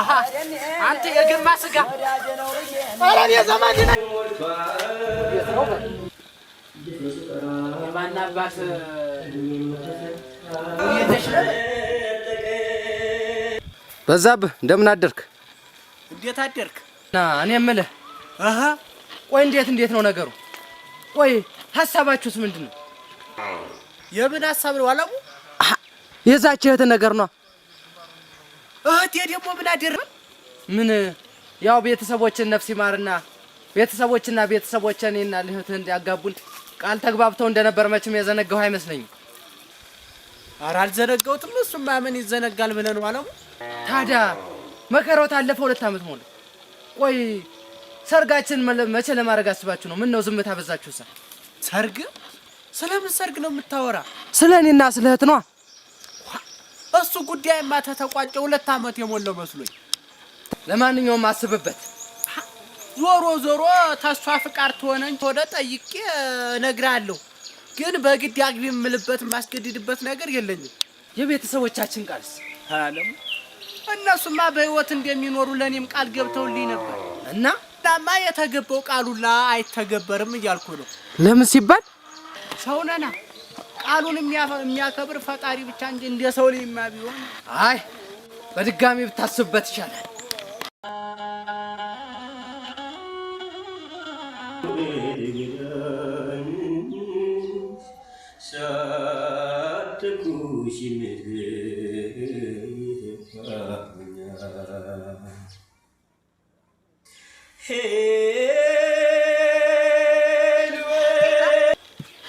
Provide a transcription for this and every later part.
አሃ አንተ የግማ ስጋ ኧረ እኔ ዘመድ ነኝ ማን አባት በዛብህ እንደምን አደርክ? እንዴት አደርክ? ና እኔ የምልህ አሃ ቆይ እንዴት ነው ነገሩ? ቆይ ሐሳባችሁስ ምንድነው? የምን ሐሳብ ነው አላሙ? የዛች እህት ነገር ነው። እህቴ ደግሞ ምን አደረገ? ምን ያው ቤተሰቦችን ነፍስ ይማርና ቤተሰቦችን እኔና እህትህን እንዲያጋቡን ቃል ተግባብተው እንደነበር መቼም የዘነጋው አይመስለኝም። ኧረ አልዘነጋሁትም። እሱማ ምን ይዘነጋል ብለህ ነው አላሙ? ታዲያ መከራው ታለፈ 2 ዓመት ሞላ። ቆይ ሰርጋችን መቼ ለማድረግ አስባችሁ ነው? ምን ነው ዝምታ በዛችሁሳ? ሰርግ? ስለምን ሰርግ ነው የምታወራ? ስለ እኔና ስለ እህት ነው። እሱ ጉዳይማ ተቋጨ 2 ዓመት የሞላው መስሎኝ። ለማንኛውም አስብበት። ዞሮ ተሷ ፍቃድ ተሆነኝ ወደ ጠይቄ እነግርሃለሁ። ግን በግድ አግቢ የምልበት ማስገድድበት ነገር የለኝም። የቤተሰቦቻችን ቃልስ አለም እነሱማ በህይወት እንደሚኖሩ ለኔም ቃል ገብተውልኝ ነበር እና ዳማ የተገባው ቃሉላ አይተገበርም እያልኩ ነው። ለምን ሲባል ሰውነና ቃሉን የሚያከብር ፈጣሪ ብቻ እንጂ እንደ ሰው ልይማ ቢሆን አይ በድጋሚ ብታስብበት ይሻላል።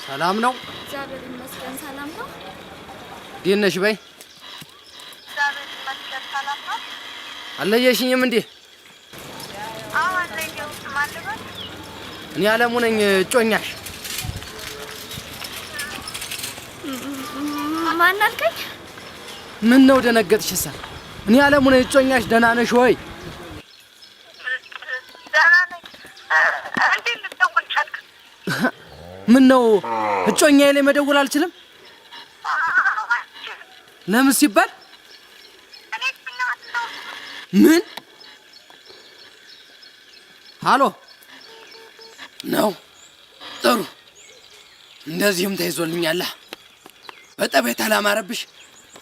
ሰላም ነው? እግዚአብሔር ይመስገን ሰላም ነው። እንዴት ነሽ በይ? እግዚአብሔር ይመስገን ሰላም ነው። አለየሽኝም እንዴ? አዎ አለየው። ማለበት እኔ አለሙ ነኝ እጮኛሽ። ማን አልከኝ? ምን ነው ደነገጥሽሳ? እኔ አለሙ ነኝ እጮኛሽ። ደህና ነሽ ወይ? ደህና ነኝ። እንዴት ልትደውል ቻልክ? ምን ነው እጮኛዬ ላይ መደወል አልችልም? ለምን ሲባል ምን ሃሎ ነው? ጥሩ እንደዚህም ተይዞልኛል። በጠቤት አላማረብሽ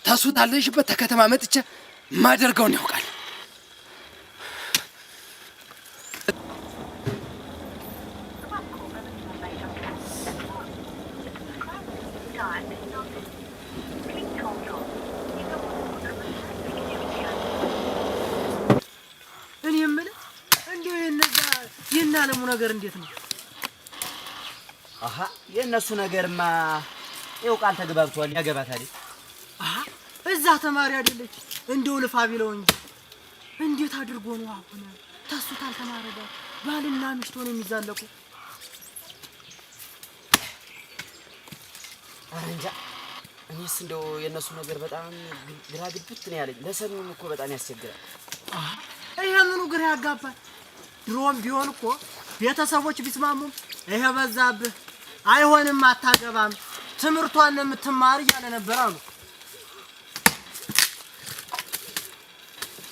ታሱታለሽበት ተከተማ መጥቼ ማደርገውን ያውቃል። እኔ የምልህ እንደው የእናለሙ ነገር እንዴት ነው? አሃ የእነሱ ነገርማ ይኸው ቃል ተግባብቷል። ያገባታል። አሃ እዛ ተማሪ አይደለች እንደው ልፋ ቢለው እንጂ እንዴት አድርጎ ነው አሁን ታሱታል ተማረጋ ባልና ሚስት ሆነው የሚዛለቁ? እንጃ እኔስ እንደው የእነሱ ነገር በጣም ግራ ግብት ነው ያለኝ። ለሰሚውም እኮ በጣም ያስቸግራል። አሃ ይሄ ምኑ ግራ ያጋባል? ድሮም ቢሆን እኮ ቤተሰቦች ቢስማሙም ይሄ በዛብህ አይሆንም አታገባም ትምርቷን የምትማር እያለ ነበር አሉ።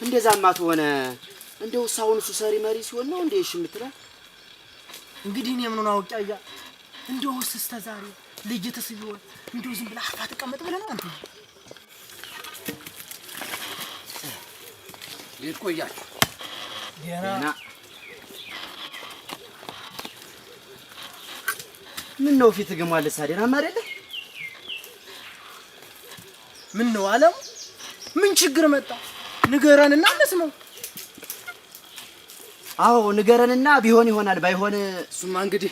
እንደዛማ ተሆነ እንደው ሳውን እሱ ሰሪ መሪ ሲሆን ነው እንዴ እሺ የምትለው? እንግዲህ እኔ ምኑን አውቄያ እንደው እስከ ዛሬ ልጅትስ ቢሆን እንደው ዝም ብላ አርፋ ተቀመጥ ብለህ ነው አንተ? ይቆያችሁ ገና ምን ነው ፊት ግሟል ሳደናማ አይደለ? ምን ነው አለም? ምን ችግር መጣ? ንገረንና እንስማው። አዎ ንገረንና ቢሆን ይሆናል ባይሆን እሱማ እንግዲህ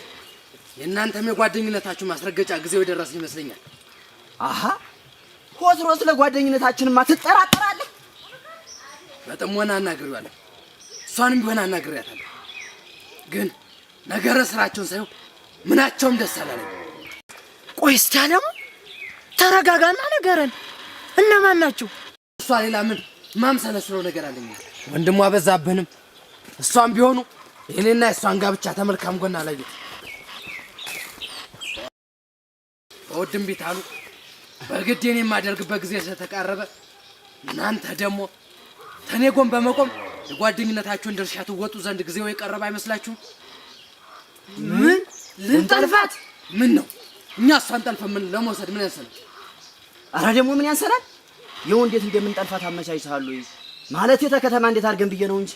የእናንተም የጓደኝነታችሁ ማስረገጫ ጊዜው የደረሰ ይመስለኛል። አሃ ሆስሮስ ለጓደኝነታችንማ ትጠራጠራለህ? በጥሞና አናግሬዋለሁ። እሷንም ቢሆን አናግሬያታለሁ። ግን ነገረ ስራቸውን ሳይሆን ምናቸውም ደስ አላለኝ። ቆይ እስቲ አለሙ ተረጋጋና ንገረን። እነማን ናቸው? እሷ ሌላ ምን ማምሰለስለው ነገር አለኝ። ወንድሟ በዛብህንም እሷም ቢሆኑ የኔና የሷን ጋብቻ ተመልካም ጎና አላየሁት። በውድም ቢት አሉ በግድ የኔ የማደርግበት ጊዜ ስለተቃረበ እናንተ ደግሞ ተኔ ጎን በመቆም የጓደኝነታችሁን ድርሻ ትወጡ ዘንድ ጊዜው የቀረበ አይመስላችሁም? ምን ልንጠልፋት? ምን ነው እኛ እሷን ጠልፈን ምን ለመውሰድ ምን ያንሰናል? አረ ደግሞ ምን ያንሰናል? ይኸው እንዴት እንደምንጠልፋት አመቻችተሃል ወይ? ማለት ከተማ እንዴት አድርገን ብዬ ነው እንጂ።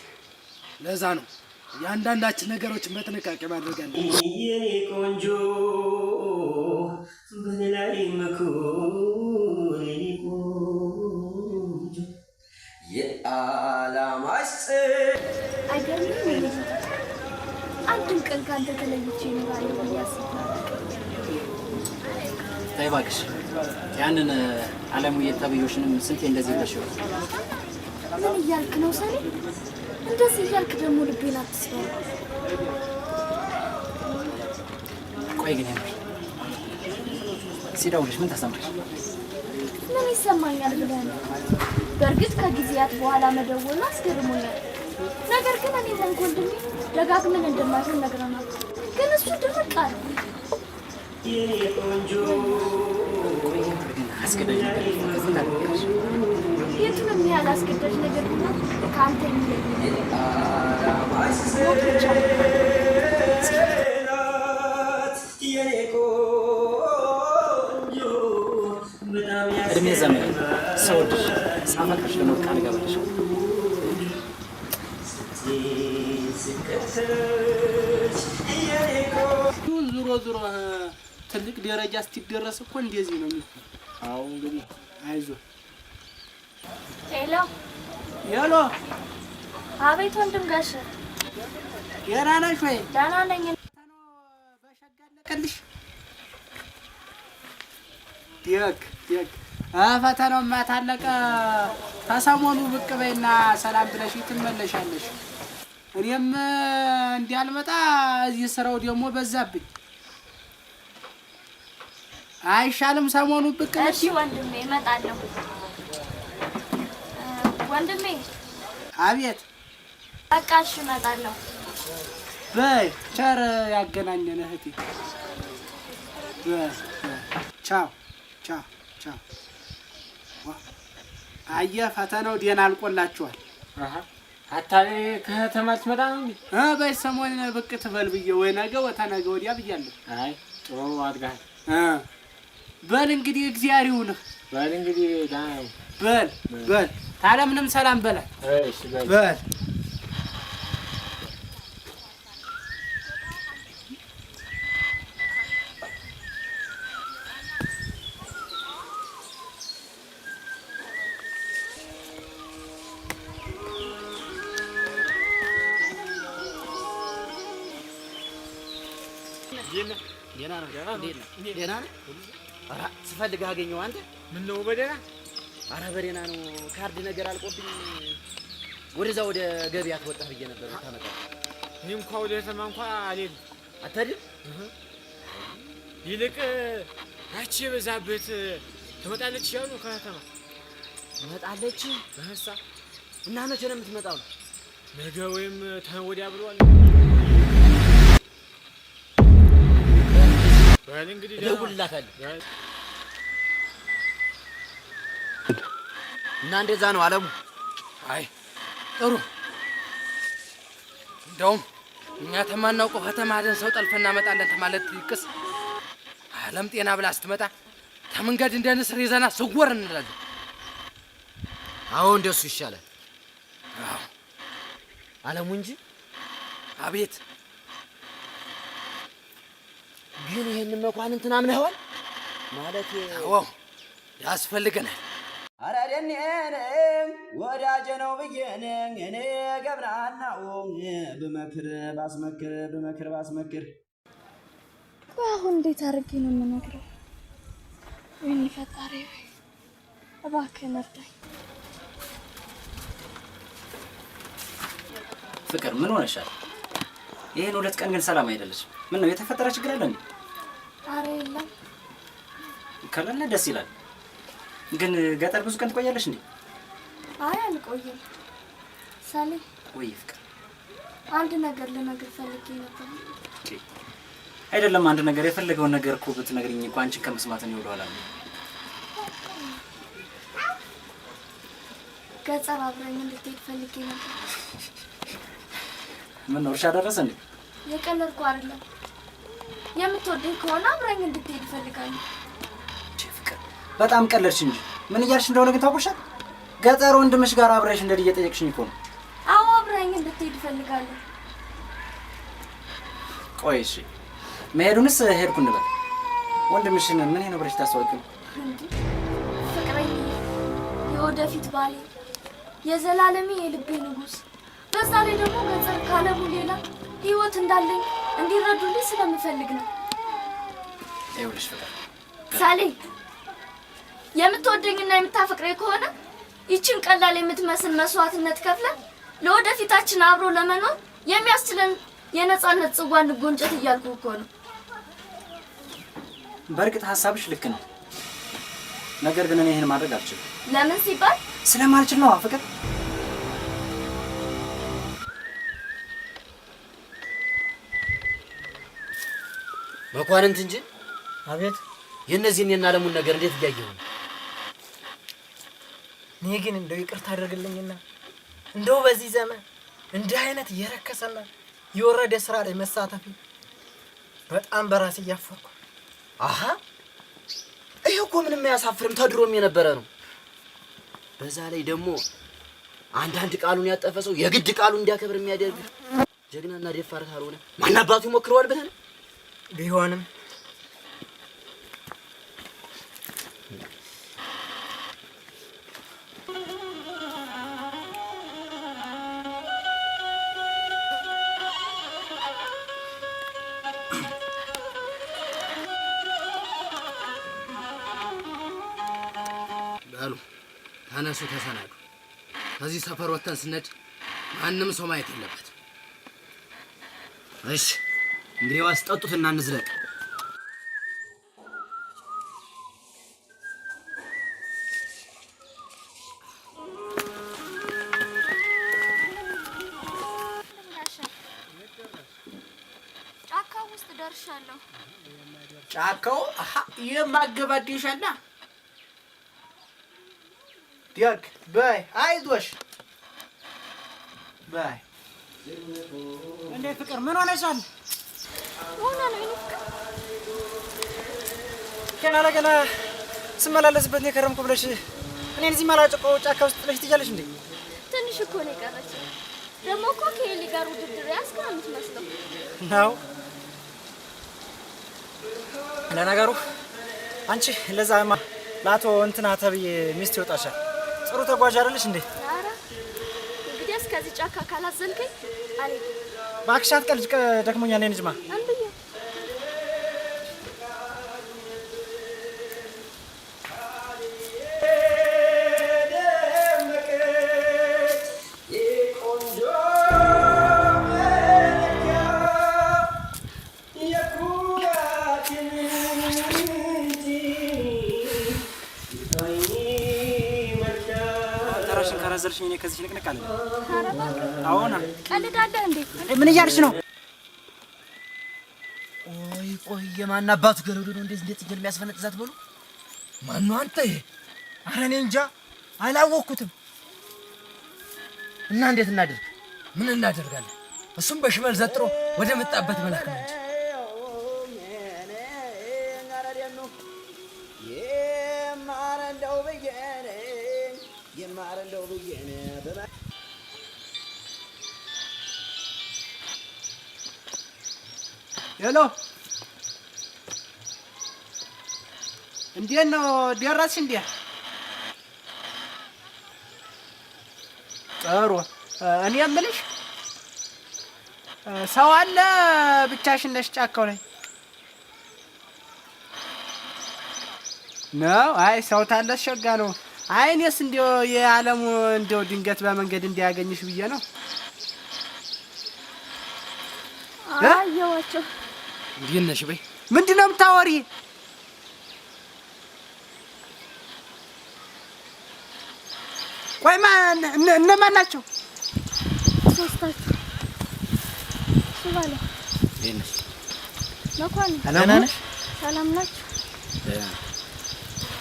ለዛ ነው የአንዳንዳችን ነገሮችን በጥንቃቄ ማድረግ አለብን። የኔ ቆንጆ በላይ መኩን የኔ ቆንጆ የዓላማሽ አይገርምም? አንድም ቀን ካንተ ተለይቼ እኖራለሁ ብዬ አስቤ ተይ እባክሽ ያንን ዓለሙ የተበየሽንም ስንቴ እንደዚህ ብለሽው። ምን እያልክ ነው ሰኔ? እንደዚህ እያልክ ደግሞ ልቤን አትስበው። ቆይ ግን ያምር ሲደውልሽ ምን ተሰማሽ? ምን ይሰማኛል ብለህ ነው? በእርግጥ ከጊዜያት በኋላ መደወሉ አስገርሞኛል። ነገር ግን እኔ ሆንኩ ወንድሜ ደጋግመን እንደማይሆን ነግረናል። ግን እሱ ድርቅ አለ። የኔ ቆንጆ ግን አስገዳጅ ነገር ታደርጊያለሽ? የቱንም ያህል አስገዳጅ ነገር ቢሆን ከአንተ የሚለይ የኔ ቆንጆ በጣም እድሜ ዘመን ሰውድሽ ሳፈቅርሽ ለሞት ቃል እገባልሻለሁ። ዞሮ ትልቅ ደረጃ እስኪደረስ እኮ እንደዚህ ነው የሚሆነው። አዎ እንግዲህ አይዞህ። ሄሎ ሄሎ። አቤት ወንድም ጋሽ ደህና ነሽ ወይ? ደህና ነኝ። በሸጋለቀልሽ ደግ ፈተናውማ ታለቀ። ከሰሞኑ ብቅ በይና ሰላም ብለሽ ትመለሻለሽ። እኔም እንዲያልመጣ እዚህ ስራው ደግሞ በዛብኝ። አይሻልም ሰሞኑ ብቅ ነሽ? እሺ ወንድሜ እመጣለሁ። ወንድሜ። አቤት። በቃ እሺ እመጣለሁ። በይ ቸር ያገናኘን እህቴ። ቻው ቻው ቻው። አየህ ፈተናው ደህና አልቆላችኋል። አታሌ ከተማ ትመጣ ነው እንዴ? በይ ሰሞኑን ብቅ ትበል ብዬ ወይ ነገ ወተነገ ወዲያ ብያለሁ። አይ ጥሩ አድርገሃል። በል እንግዲህ እግዚአብሔር ይሁንህ። በል እንግዲህ በል ታለምንም ሰላም በላት። እሺ በል ደህና ነህ? ኧረ ስፈልግህ አገኘሁ። አንተ ምን ነው በደህና? ኧረ በደህና ነው። ካርድ ነገር አልቆብኝ ወደዛ ወደ ገበያ ትወጣህ ብዬ ነበር። ታመጣ እኔ እንኳን ወደ ከተማ እንኳን አልሄድም። አትሄድም? ይልቅ ያቺ የበዛበት ትመጣለች ያሉ ከተማ ትመጣለች። በህሳ እና መቼ ነው የምትመጣው? ነገ ወይም ተወዲያ ብሏል። በል እንግዲህ እደውልላታለሁ። እና እንደዛ ነው አለሙ። አይ ጥሩ። እንደውም እኛ ተማናውቀው ከተማደን ሰው ጠልፈን እናመጣለን ተማለት ይቅስ ዓለም ጤና ብላ ስትመጣ ከመንገድ እንደ ንስር ይዘና ስወር እንላለን። አዎ እንደሱ ይሻላል። አዎ አለሙ እንጂ። አቤት። ግን ይሄንን መኳንንትን አምነኸዋል ማለት? አዎ ያስፈልገናል። ኧረ ደኔን ወዳጄ ነው ብዬን እኔ ገብናናው ብመክር ባስመክር አሁን እንዴት አድርጌ ነው የምነግረው? ወይኔ ፈጣሪ እባክህን እርዳኝ። ፍቅር ምን ሆነሻል? ይሄን 2 ቀን ግን ሰላም አይደለችም። ምን ነው የተፈጠረ ችግር አለ እንዴ? ኧረ የለም። ከሌለ ደስ ይላል። ግን ገጠር ብዙ ቀን ትቆያለሽ እንዴ? አይ አልቆይም። ሳሌ ወይ ፍቅር አንድ ነገር ልነግርህ ፈልጌ ነበር። አይደለም አንድ ነገር የፈለገውን ነገር እኮ ብትነግሪኝ እኮ አንቺን ከመስማት ነው ይወደዋል። ገጠር አብረኝ እንድትሄድ ፈልጌ ነበር። ምን ነው እርሻ ደረሰ እንዴ? የቀለድኩ አይደለም። የምትወደኝ ከሆነ አብረኝ እንድትሄድ እፈልጋለሁ። ፍቅር በጣም ቀለድሽ እንጂ ምን እያልሽ እንደሆነ ግን ታውቆሻል? ገጠር ወንድምሽ ጋር አብረሽ እንደዚህ እየጠየቅሽኝ እኮ ነው። አዎ አብረኝ እንድትሄድ እፈልጋለሁ። ቆይ እሺ መሄዱንስ ሄድኩ እንበል። ወንድምሽን ምን ነው ብለሽ ታስታውቂው? እንዴ ፍቅረኝ፣ የወደፊት ባሌ፣ የዘላለሜ የልቤ ንጉስ። በዛ ላይ ደግሞ ገጠር ካለሙ ሌላ ህይወት እንዳለኝ እንዲረዱልኝ ስለምፈልግ ነው። ይኸውልሽ ፍቅር ሳሌ፣ የምትወደኝና የምታፈቅረኝ ከሆነ ይችን ቀላል የምትመስል መስዋዕትነት ከፍለን ለወደፊታችን አብሮ ለመኖር የሚያስችለን የነጻነት ጽዋን ጎንጨት እያልኩ እኮ ነው። በእርግጥ ሐሳብሽ ልክ ነው። ነገር ግን እኔ ይሄን ማድረግ አልችልም። ለምን ሲባል ስለማልችል ነው ፍቅር። መኳንንት እንጂ አቤት። የእነዚህን የናለሙን ነገር እንዴት እያየሁ ነው? እኔ ግን እንደው ይቅርታ አድርግልኝና እንደው በዚህ ዘመን እንዲህ አይነት የረከሰና የወረደ ስራ ላይ መሳተፍ በጣም በራሴ እያፈርኩ። አሃ ይሄ እኮ ምንም አያሳፍርም፣ ተድሮም የነበረ ነው። በዛ ላይ ደግሞ አንዳንድ ቃሉን ያጠፈ ሰው የግድ ቃሉን እንዲያከብር የሚያደርግ ጀግናና ደፋር ካልሆነ ማን አባቱ ይሞክረዋል ብለህ ቢሆንም በሉ ተነሱ፣ ተሰናዱ። ከዚህ ሰፈር ወጥተን ስነድ ማንም ሰው ማየት የለበትም። እሺ እንግዲህ ዋስጠጡትና እንዝለቅ። ጫካው ውስጥ ደርሻለሁ። ጫካው የማገባድሻና ዲያክ በይ አይዞሽ በይ። እንዴ ፍቅር ምን ሆነሻል? ሆነ ነው ይልቅ ገና ለገና ስመላለስበት ነው የከረምኩ ብለሽ እኔን እዚህ ማላጨቀው ጫካ ውስጥ ጥለሽ ትያለሽ እንዴ? ትንሽ እኮ ነው የቀረች። ደግሞ እኮ ከኤሊ ጋር ውድድር ያስከ ነው የምትመስለው ነው። ለነገሩ አንቺ ለዛማ ለአቶ እንትና ተብዬ ሚስት ይወጣሻል። ጥሩ ተጓዥ አይደለሽ እንዴ? ኧረ እንግዲህ እስከዚህ ጫካ ካላዘልከኝ አልሄድም። እባክሽ አትቀልጅ፣ ደክሞኛል። እኔ ልጅማ አንብዬ ዘርሽ እኔ ከዚህ ንቅንቅ አለ። ኧረ እባክህ አዎና ቀልዳለህ እንዴ? ምን እያልሽ ነው? ቆይ የማን አባቱ ገረዶ ነው እንደዚህ እንዴት ይገል የሚያስፈነጥዛት በሉ? ማን ነው አንተ? ኧረ እኔ እንጃ አላወቅኩትም። እና እንዴት እናድርግ? ምን እናደርጋለን? እሱም በሽመል ዘጥሮ ወደ መጣበት መላክ ነው እንጂ ሄሎ፣ እንዴት ነው ደረስሽ እንዴ? ጥሩ። እኔ የምልሽ ሰው አለ ብቻሽን ነሽ ጫካው ላይ ነው? አይ ሰው ታለሽ ሸጋ ነው። አይ እኔስ እንደው የዓለሙ እንደው ድንገት በመንገድ እንዲያገኝሽ ብዬ ነው። አየኋቸው። እንዴት ነሽ በይ። ምንድን ነው የምታወሪ? ቆይ ማን እነማን ናቸው? ሶስታችሁ ሱባለ እንዴት ነሽ? መኳንንት ደህና ነሽ? ሰላም ናችሁ? ደህና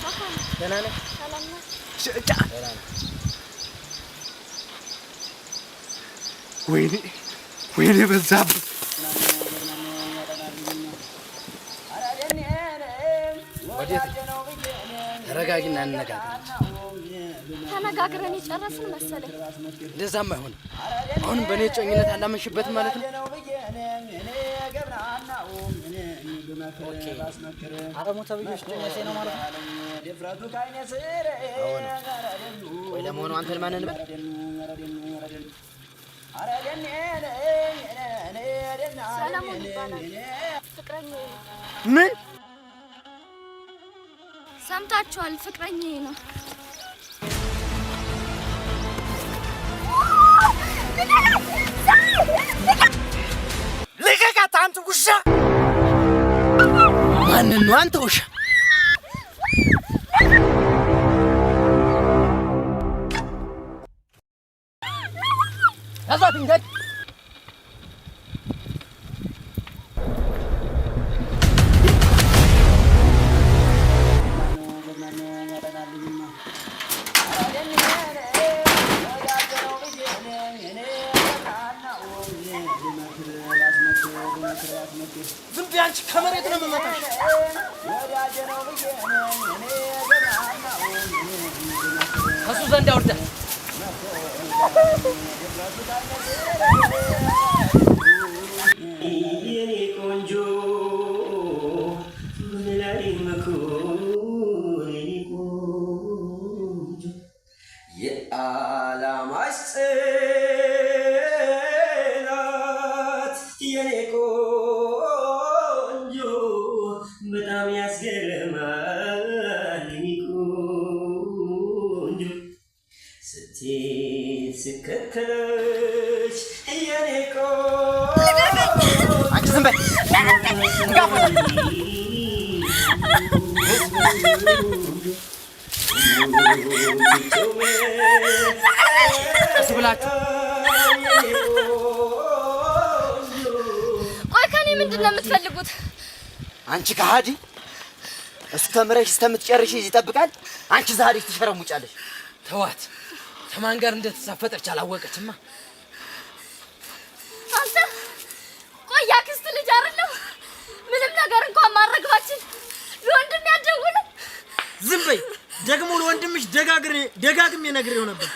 መኳንንት ደህና ነሽ? ሰላም ናችሁ? ወይኔ በዛብህ ወዴት? ተረጋጊና እንነጋገር። ተነጋግረን የጨረስን መሰለኝ። እንደዛም አይሆንም። አሁንም በእኔ ጮኝነት አላመንሽበትም ማለት ነው? አረሙ ተብዬሽ ጮኛሴ ነው ማለት ነው? ቆይ ለመሆኑ አንተን ማን እንበል? ሰለሞን ይባላል። ፍቅረኛዬ ነው። ምን ሰምታችኋል? ፍቅረኛዬ ነው። ልቀቃት አንተ ውሻ! ማንን ነው አንተ ውሻ? ያዟት እንግዲህ ዝም ብዬ አንቺ ከመሬት ነው የምመታሽ። ከሱ ዘንድ ያወርዳል። ቆንጆ የዓላማሽ ጽናት የኔ ቆንጆ በጣም ያስገርማል። የኔ ቆንጆ ስትሄድ ስከተለሽ የኔ ቆንጆ አንቺ ዝም በይ። ቀስ ብላችሁ ቆይ ከኔ ምንድን ነው የምትፈልጉት? አንቺ ከሃዲ እሱ ተምረሽ እስከምትጨርሺ ይጠብቃል። አንቺ ዛሬ ትሸረሙጫለሽ። ተዋት። ከማን ጋር እንደተሳፈጠች አላወቀችማ። አንተ ቆይ ያክስት ልጅ አይደለም? ምንም ነገር እንኳን ማድረግባችን ለወንድም ያደውል። ዝም በይ። ደግሞ ለወንድምሽ ደጋግሜ ነግሬው ነበር።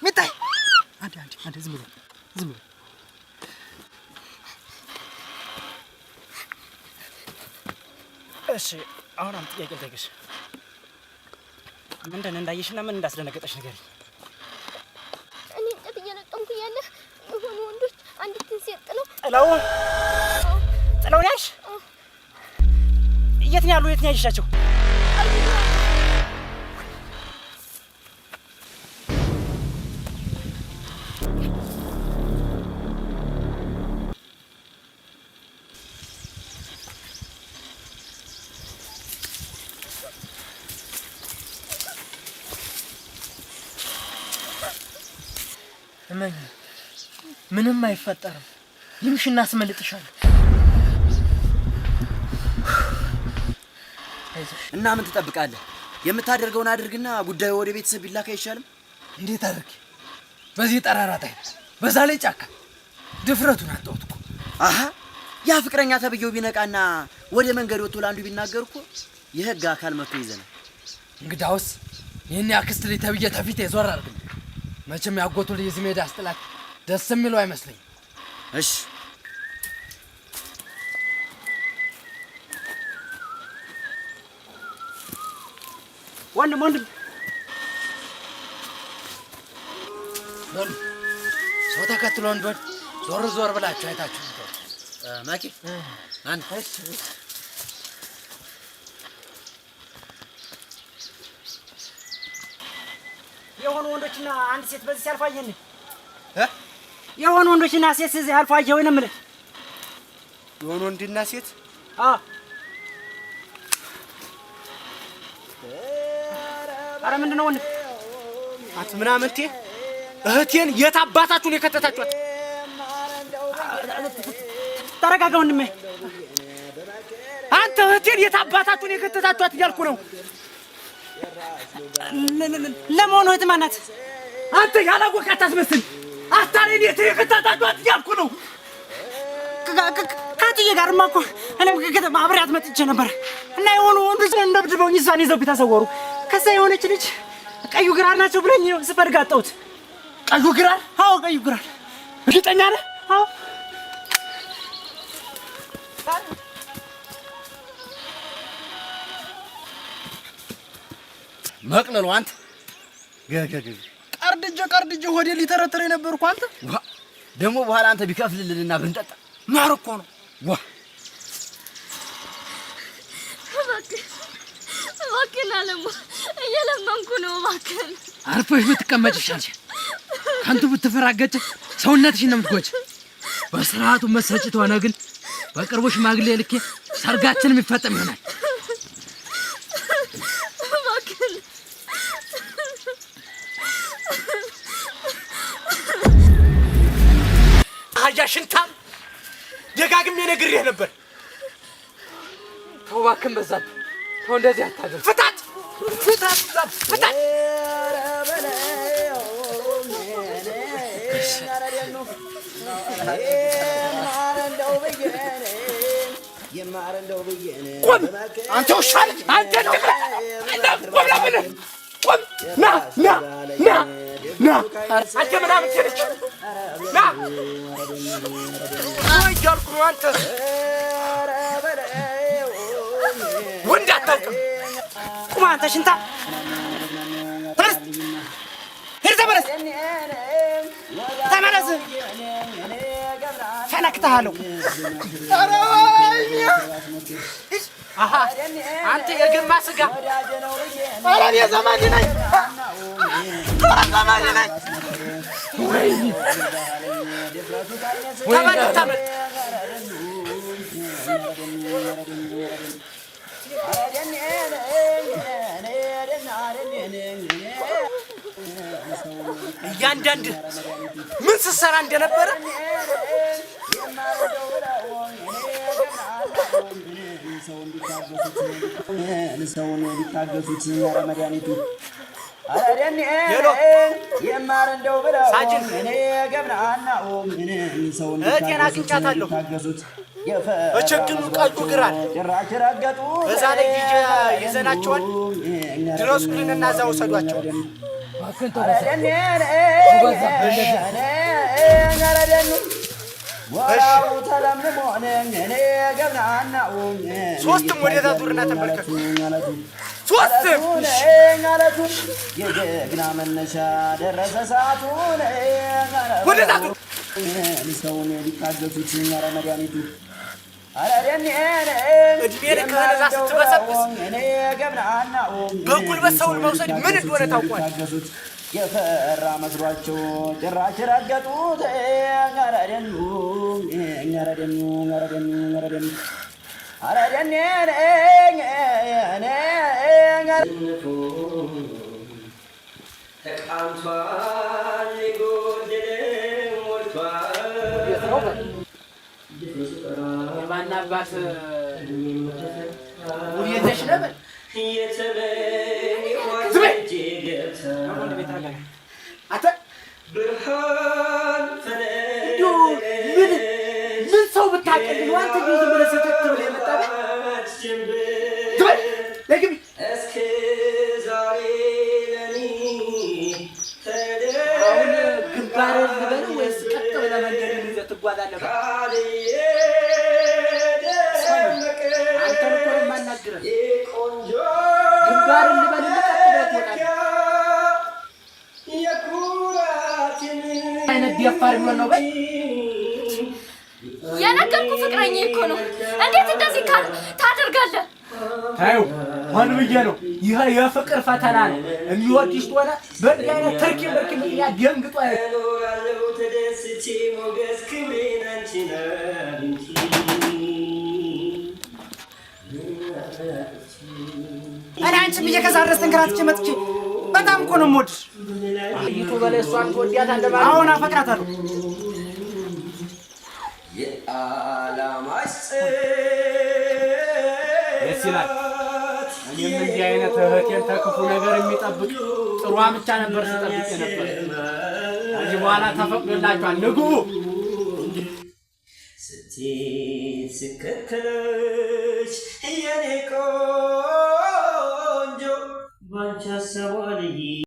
ሚታይ አንዴ ዝም ብሎ እሺ አሁን አንተ ጥያቄ ልጠይቅሽ። ምንድን እንዳየሽና ምን እንዳስደነገጠሽ ንገሪኝ። እኔ እንጨት እየለቀምኩ እያለ የሆኑ ወንዶች አንዲትን ሴት ጥለው ያልሽ? የት ነው ያሉ? የት ነው ያየሻቸው? እመኝ፣ ምንም አይፈጠርም። ይምሽ እናስመልጥሻለን። እና ምን ትጠብቃለህ? የምታደርገውን አድርግና ጉዳዩ ወደ ቤተሰብ ቢላክ አይሻልም? እንዴት አድርጌ በዚህ ጠራራ ታይ፣ በዛ ላይ ጫካ ድፍረቱን አጣሁት እኮ። አሃ ያ ፍቅረኛ ተብየው ቢነቃና ወደ መንገድ ወጥቶ ለአንዱ ቢናገር እኮ የህግ አካል መጥቶ ይዘናል። እንግዳውስ ይህን ያክስት ልጅ ተብዬ ተፊት የዞር አድርግኝ። መቼም ያጎቱ ልጅ እዚህ ሜዳ አስጥላት ደስ የሚለው አይመስለኝም። እሺ ወንድም በሉ ሰው ተከትሎ እንደሆነ ዞር ብላችሁ አይታችሁ ነው። ማኪ አንተ የሆኑ ወንዶችና አንድ ሴት በዚህ ሲያልፉ አየን። የሆኑ ወንዶችና ሴት እዚህ አልፎ አየሁ ነው የምልህ። የሆኑ ወንድና ሴት? ኧረ ምንድን ነው ወንድም? አት ምናምን እህቴን የት አባታችሁን የከተታችኋት? ተረጋጋ ወንድሜ። አንተ እህቴን የት አባታችሁን የከተታችኋት እያልኩ ነው። ለመሆኑ እህት ማናት? አንተ ያላወቅህ አታስመስል። አታሬን የት የከተታችኋት እያልኩ ነው። ከአትዬ ጋርማ እኮ እኔም ከከተማ አብሬያት መጥቼ ነበር እና የሆኑ ወንዶች እንደብድበውኝ እሷን ይዘው ተሰወሩ። ከዛ የሆነች ልጅ ቀዩ ግራር ናቸው ብለኝ ስፈልግ አጣሁት። ቀዩ ግራር? አዎ ቀዩ ግራር። እርግጠኛ ነህ? አዎ። መቅለሉ አንተ ቀርድጄ ሆዴ ሊተረተረ የነበርኩ አንተ ደግሞ በኋላ አንተ ቢከፍልልንና ብንጠጣ ማር እኮ ነው። እባክህን አለሙ እየለመንኩ ነው። እባክህን አርፈሽ ብትቀመጭ ይሻልሻል። ከንቱ ብትፈራገጭ ሰውነትሽን ነው የምትጎጂ። በስርዓቱ መሰጭት ሆነ ግን በቅርቡ ሽማግሌ ልኬ ሰርጋችን የሚፈጠም ይሆናል። እባክህን አያ ሽንታም ደጋግሜ ነግሬህ ነበር። ተው እባክህን በዛብህ። ተው እንደዚህ አታድርግ። ፍታት! ቆም! አንተ ውሻ ልጅ! አንተ ቆም! ና! አንተ ምናምን ትልች ና! እያልኩ ነው። አንተ ወንድ አታውቅም። ቁም አንተ ሽንታ! ተመለስ! ፈነክተሃለሁ። አንተ የግማ ስጋ! ኧረ እኔ ዘመድ ነኝ! ተመድ! እያንዳንድ ምን ስትሰራ እንደነበረ ሰውን ቢታገሱት መድኃኒቱ ሳጅን እህቴን አግኝቻታለሁ። በቸግኑ ቀዩ ግራር በዛ ላይ ይዘናቸዋል። ድረሱልንና እዛ ወሰዷቸው። ሶስትም ወደዛ ዙርና ተመልከቱ። ሶስትም የጀግና መነሻ ደረሰ ሰዓቱን ወደዛ ዙር ሰውን ቢታገሱት መድኃኒቱ እድሜ ልክህን እዛ ስትበሰብስ በጉልበት ሰውን መውሰድ ምን እንደሆነ ታውቋል። የፈራ መስሏቸው ጭራሽ ረገጡት። ተቃምቷል፣ የጎደለ ሞልቷል። የማን አባት ውዴተሽ ነበር? ምን ሰው ብታቀል ነው አንተ ግን ዝም ብለህ ሰተት ብለህ የመጣህ? ለግቢ እስከ ዛሬ ለኔ አሁን ግንባር ልበል ወይስ ቀጥ ብለህ መንገድን ይዘህ ትጓዛለህ? አንተን እኮ ነው የማናግርህ። ግንባር ልበል ቀጥ ብለህ ትወጣለህ። አይነት ቢያፋር ቢሆን ነው በይ። የነገርኩህ ፍቅረኛዬ እኮ ነው። እንዴት እንደዚህ ታደርጋለህ? ታዩ ማን ብዬ ነው? ይሄ የፍቅር ፈተና ነው። የሚወድሽ ሆነ በእንዲህ አይነት ትርኪ ምርኪ ምክንያት ደንግጦ እኖራለሁ ተደስቼ ሞገስ ክብሬን አንቺን አግኝቼ እኔ አንቺም ብዬ ከዛ ድረስ ተንከራትቼ መጥቼ በጣም እኮ ነው የምወድሽ። ይቱ በላይ እሷን ትወዳታለህ ማለት? አሁን አፈቅራታለሁ። ደስ ይላል። እኔም እንዲህ አይነት እህቴን ተክፉ ነገር የሚጠብቅ ጥሩ ብቻ ነበር ስጠብቅ ነበር። ከዚህ በኋላ ተፈቅዶላችኋል፣ ንግቡ። ስትከተለች የኔ ቆንጆ ባንቺ ሀሳቧ